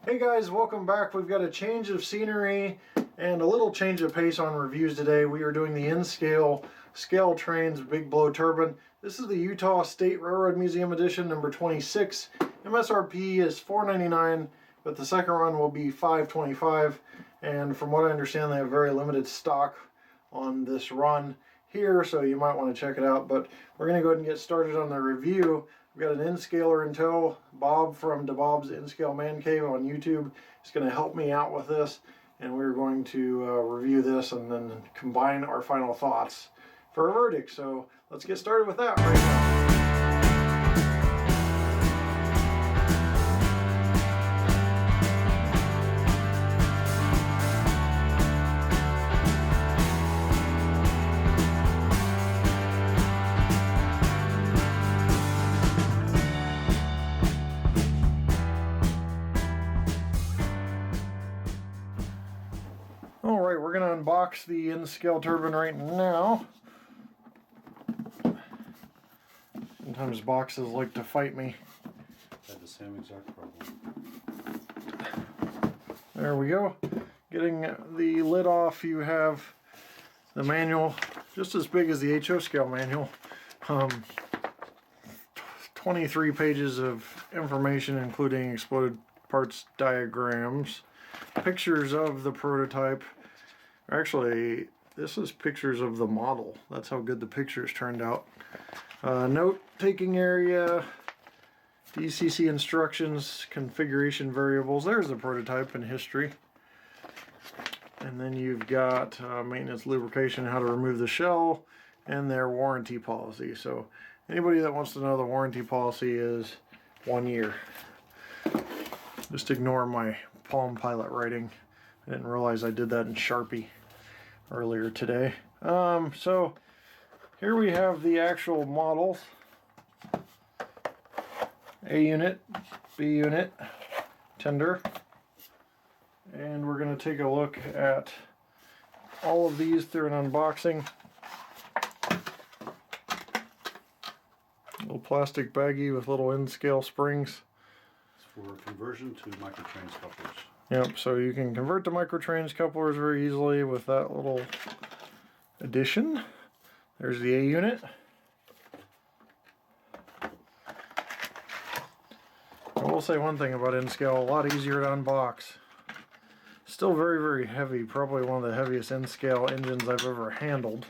Hey guys, welcome back. We've got a change of scenery and a little change of pace on reviews today. We are doing the N-Scale Scale Trains Big Blow Turbine. This is the Utah State Railroad Museum Edition number 26. MSRP is $4.99, but the second run will be $5.25. And from what I understand, they have very limited stock on this run here, so you might want to check it out. But we're going to go ahead and get started on the review. We've got an N-Scaler in tow. Bob from DeBob's N-Scale Man Cave on YouTube is going to help me out with this, and we're going to review this and then combine our final thoughts for a verdict. So let's get started with that right now. Alright, we're going to unbox the N-Scale turbine right now. Sometimes boxes like to fight me. I had the same exact problem. There we go. Getting the lid off, you have the manual, just as big as the HO scale manual. 23 pages of information, including exploded parts diagrams, pictures of the prototype. Actually, this is pictures of the model. That's how good the pictures turned out. Note-taking area, DCC instructions, configuration variables. There's the prototype and history. And then you've got maintenance, lubrication, how to remove the shell, and their warranty policy. So anybody that wants to know, the warranty policy is 1 year. Just ignore my Palm Pilot writing. I didn't realize I did that in Sharpie earlier today. So here we have the actual models. A unit, B unit, tender. And we're going to take a look at all of these through an unboxing. Little plastic baggie with little N-Scale springs. It's for conversion to microtrains couplers. Yep, so you can convert to microtrains couplers very easily with that little addition. There's the A unit. I will say one thing about N-Scale, a lot easier to unbox. Still very, very heavy, probably one of the heaviest N-Scale engines I've ever handled.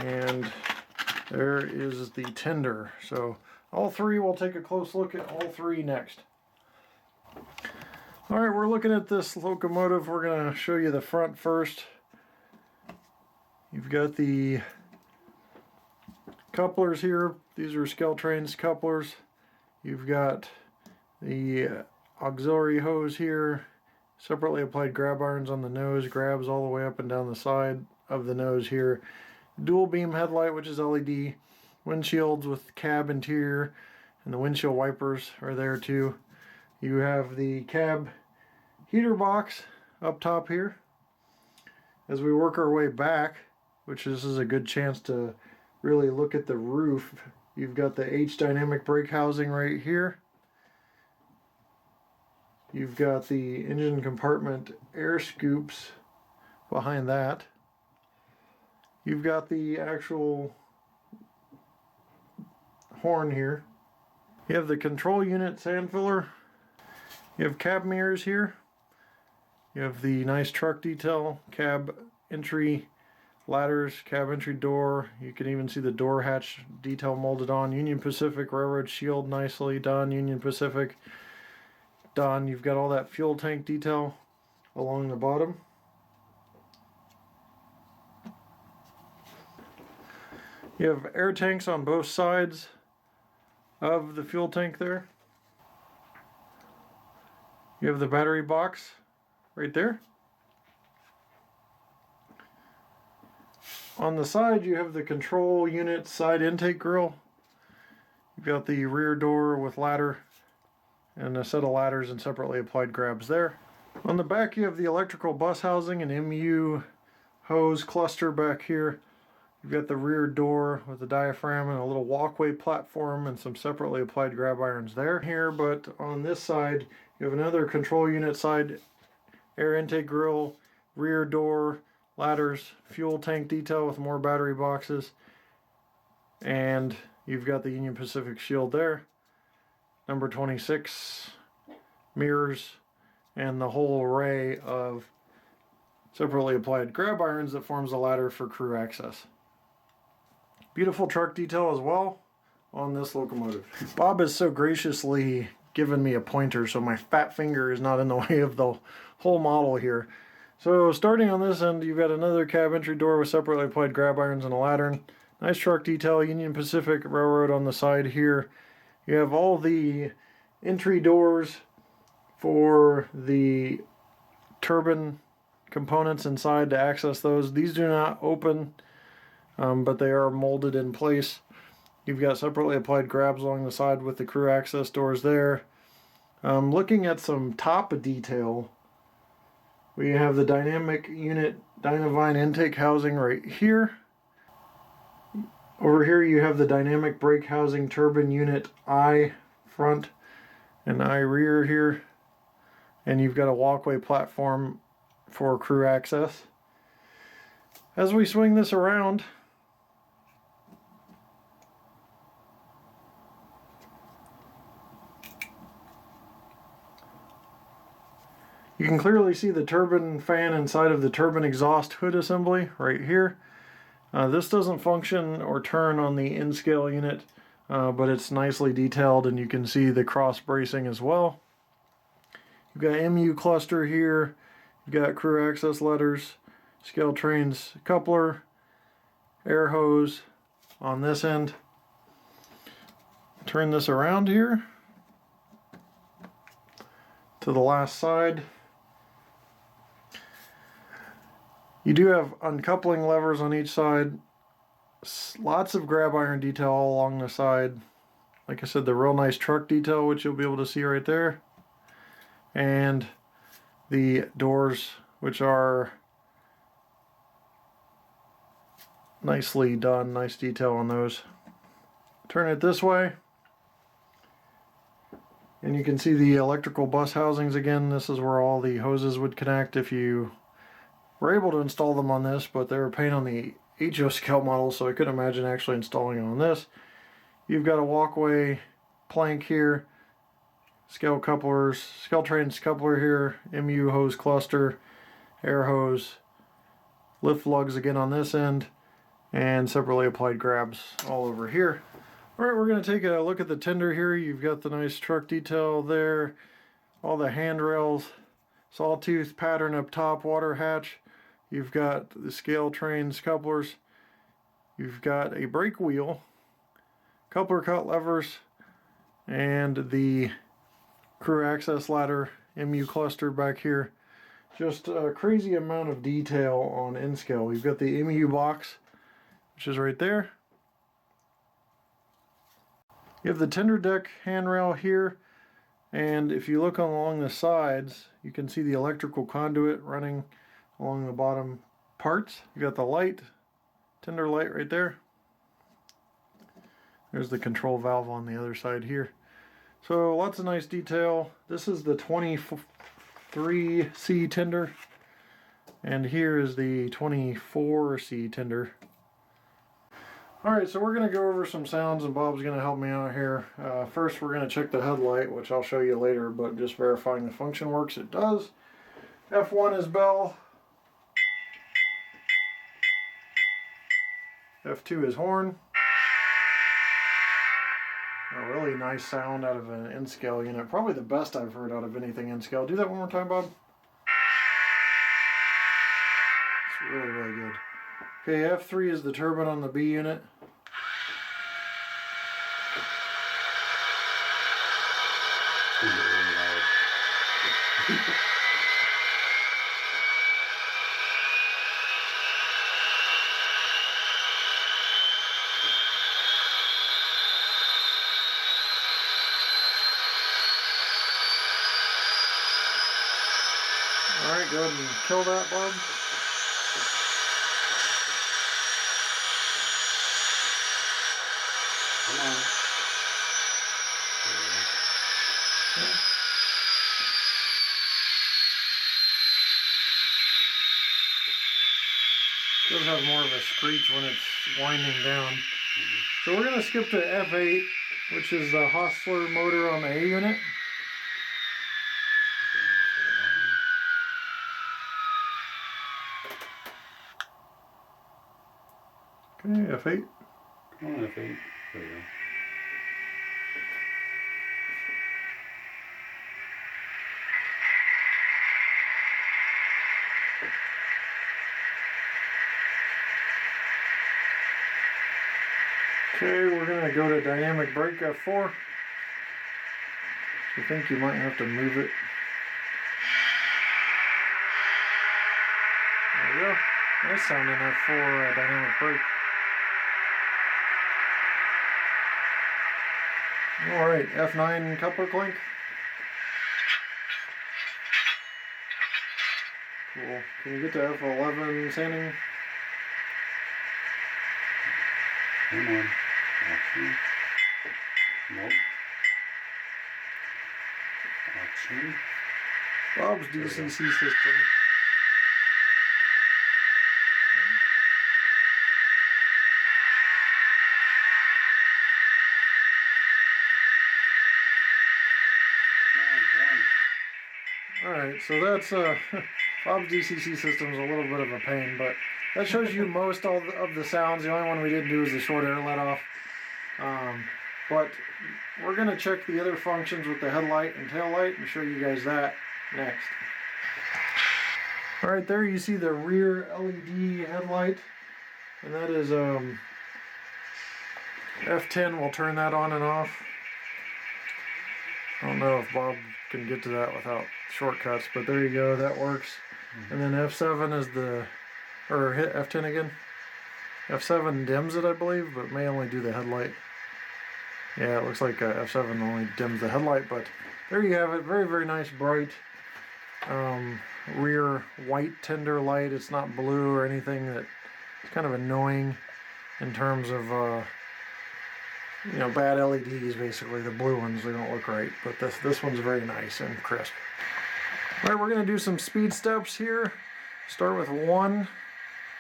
And there is the tender. So all three, we'll take a close look at all three next. Alright, we're looking at this locomotive. We're going to show you the front first. You've got the couplers here. These are Scale Trains couplers. You've got the auxiliary hose here. Separately applied grab irons on the nose. Grabs all the way up and down the side of the nose here. Dual beam headlight, which is LED. Windshields with cab interior, and the windshield wipers are there too. You have the cab heater box up top here. As we work our way back, which this is a good chance to really look at the roof, you've got the H dynamic brake housing right here. You've got the engine compartment air scoops behind that. You've got the actual horn here. You have the control unit sand filler. You have cab mirrors here. You have the nice truck detail, cab entry ladders, cab entry door. You can even see the door hatch detail molded on. Union Pacific Railroad shield nicely done. Union Pacific done. You've got all that fuel tank detail along the bottom. You have air tanks on both sides of the fuel tank there. You have the battery box right there. On the side you have the control unit side intake grill. You've got the rear door with ladder and a set of ladders and separately applied grabs there. On the back you have the electrical bus housing and MU hose cluster back here. You've got the rear door with the diaphragm and a little walkway platform and some separately applied grab irons there. Here, but on this side, you have another control unit side air intake grill, rear door, ladders, fuel tank detail with more battery boxes, and you've got the Union Pacific shield there, number 26, mirrors, and the whole array of separately applied grab irons that forms a ladder for crew access. Beautiful truck detail as well on this locomotive. Bob has so graciously given me a pointer so my fat finger is not in the way of the whole model here. So starting on this end, you've got another cab entry door with separately applied grab irons and a lantern. Nice truck detail, Union Pacific Railroad on the side here. You have all the entry doors for the turbine components inside to access those. These do not open, but they are molded in place. You've got separately applied grabs along the side with the crew access doors there. Looking at some top detail, we have the dynamic unit Dynavine intake housing right here. Over here you have the dynamic brake housing turbine unit eye front and eye rear here. And you've got a walkway platform for crew access. As we swing this around, you can clearly see the turbine fan inside of the turbine exhaust hood assembly right here. This doesn't function or turn on the N-scale unit, but it's nicely detailed and you can see the cross bracing as well. You've got MU cluster here, you've got crew access letters, scale trains coupler, air hose on this end. Turn this around here to the last side. You do have uncoupling levers on each side, lots of grab iron detail all along the side. Like I said, the real nice truck detail, which you'll be able to see right there. And the doors, which are nicely done, nice detail on those. Turn it this way, and you can see the electrical bus housings again. This is where all the hoses would connect if you were able to install them on this, but they were paint on the HO scale model, so I couldn't imagine actually installing it on this. You've got a walkway plank here, scale couplers, scale trains coupler here, MU hose cluster, air hose, lift lugs again on this end, and separately applied grabs all over here. Alright, we're going to take a look at the tender here. You've got the nice truck detail there, all the handrails, sawtooth pattern up top, water hatch. You've got the scale trains couplers. You've got a brake wheel, coupler cut levers, and the crew access ladder, MU cluster back here. Just a crazy amount of detail on N-scale. You've got the MU box, which is right there. You have the tender deck handrail here, and if you look along the sides, you can see the electrical conduit running along the bottom parts. You got the light, tender light right there. There's the control valve on the other side here. So lots of nice detail. This is the 23C tender, and here is the 24C tender. Alright, so we're going to go over some sounds and Bob's going to help me out here. First we're going to check the headlight, which I'll show you later, but just verifying the function works. It does. F1 is bell. F2 is horn. A really nice sound out of an N-scale unit. Probably the best I've heard out of anything N-scale. Do that one more time, Bob. It's really, really good. Okay, F3 is the turbine on the B unit. Alright, go ahead and kill that, Bob. does have more of a screech when it's winding down. So we're going to skip to F8, which is the Hostler motor on the A unit. Okay, F8. Come on, F8. There we go. Okay, we're going to go to dynamic brake F4. I think you might have to move it. There we go. Nice sounding F4 dynamic brake. Alright, F9 coupler clink. Cool. Can you get to F11 sanding? Come on. Action. Nope. Action. Bob's DCC system. Alright, so that's Bob's DCC system is a little bit of a pain, but that shows you most of the sounds. The only one we didn't do is the short air let off. But we're going to check the other functions with the headlight and tail light and show you guys that next. Alright, there you see the rear LED headlight, and that is F10 will turn that on and off. I don't know if Bob can get to that without shortcuts, but there you go, that works. And then F7 is the, or hit F10 again. F7 dims it, I believe, but may only do the headlight. Yeah, it looks like F7 only dims the headlight, but there you have it. Very, very nice, bright rear white tender light. It's not blue or anything that it's kind of annoying in terms of you know, bad LEDs. Basically, the blue ones, they don't look right, but this one's very nice and crisp. All right, we're going to do some speed steps here. Start with 1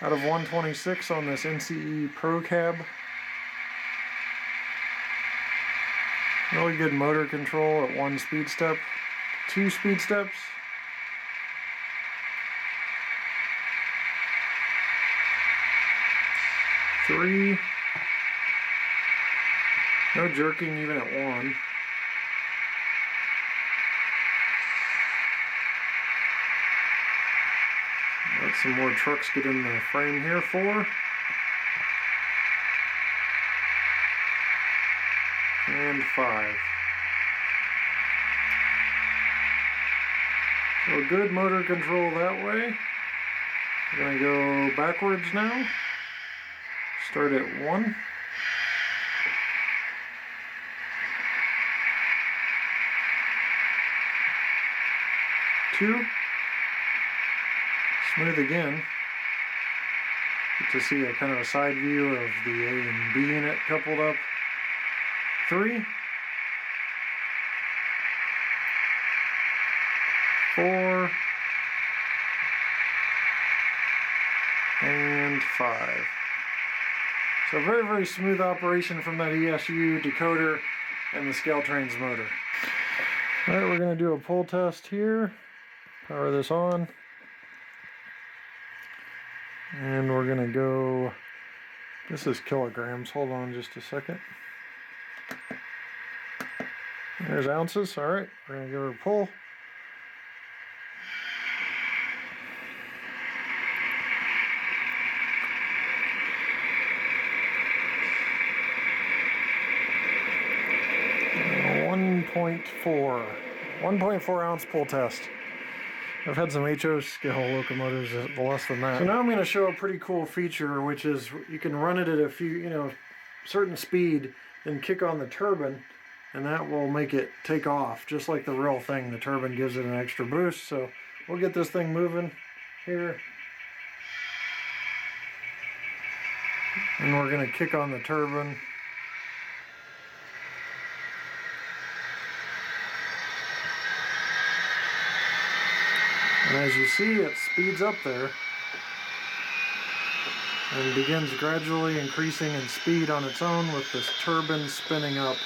out of 126 on this NCE Pro Cab. Really good motor control at 1 speed step. 2 speed steps. 3. No jerking even at 1. Let some more trucks get in the frame here. 4. And 5. So good motor control that way. We're going to go backwards now. Start at 1. 2. Smooth again. Get to see a kind of a side view of the A and B unit coupled up. 3. 4. And 5. So very, very smooth operation from that ESU decoder and the scale trains motor. All right, we're going to do a pull test here. Power this on. And we're going to go, this is kilograms. Hold on just a second. There's ounces. All right, we're going to give her a pull. One point four ounce pull test. I've had some HO scale locomotives less than that. So now I'm going to show a pretty cool feature, which is you can run it at a few, you know, certain speed, then kick on the turbine, and that will make it take off, just like the real thing. The turbine gives it an extra boost. So we'll get this thing moving here. And we're going to kick on the turbine. And as you see, it speeds up there. and begins gradually increasing in speed on its own with this turbine spinning up.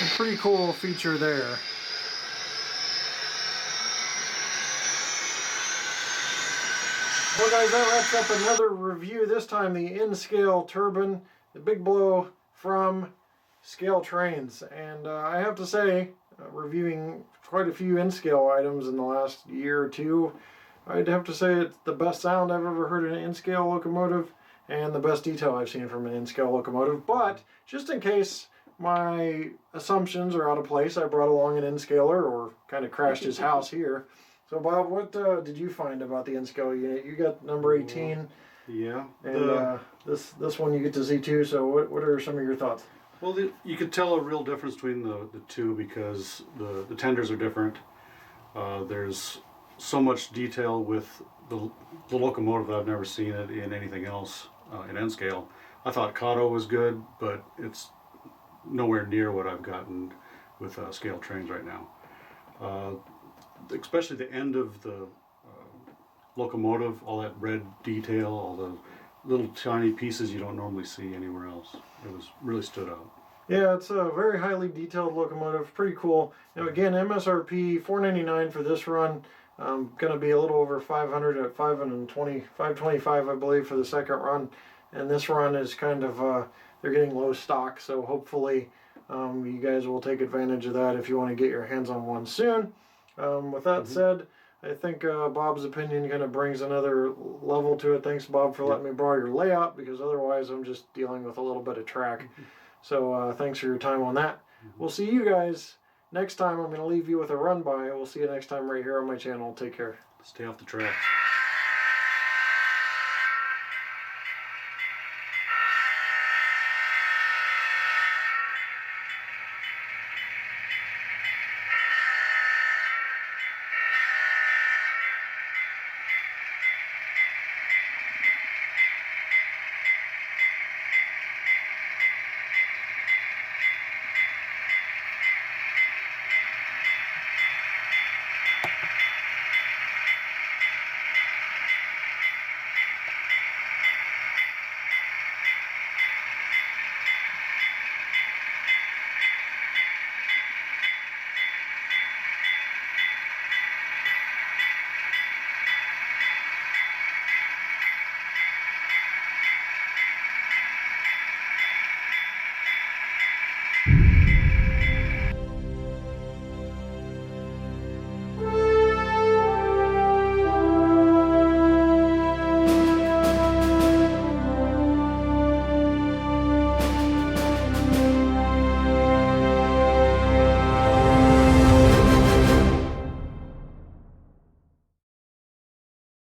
A pretty cool feature there. Well guys, that wraps up another review, this time the N-Scale turbine, the Big Blow from Scale Trains. And I have to say, reviewing quite a few N-Scale items in the last year or two, I'd have to say it's the best sound I've ever heard in an N-Scale locomotive and the best detail I've seen from an N-Scale locomotive. But just in case my assumptions are out of place, I brought along an N-Scaler, or kind of crashed his house here. So Bob, what did you find about the N-Scale unit? You got number 18. Yeah. And this one you get to see too. So what are some of your thoughts? Well, you could tell a real difference between the two because the tenders are different. There's so much detail with the locomotive that I've never seen it in anything else in N-Scale. I thought Kato was good, but it's nowhere near what I've gotten with Scale Trains right now. Especially the end of the locomotive, all that red detail, all the little tiny pieces you don't normally see anywhere else. It was really stood out. Yeah, it's a very highly detailed locomotive, pretty cool. Now again, MSRP $499 for this run. Going to be a little over 500 at 525 I believe for the second run. And this run is kind of they're getting low stock, so hopefully you guys will take advantage of that if you want to get your hands on one soon. With that said, I think Bob's opinion kind of brings another level to it. Thanks, Bob, for letting me borrow your layout, because otherwise I'm just dealing with a little bit of track. So thanks for your time on that. We'll see you guys next time. I'm going to leave you with a run by. We'll see you next time right here on my channel. Take care. Stay off the tracks.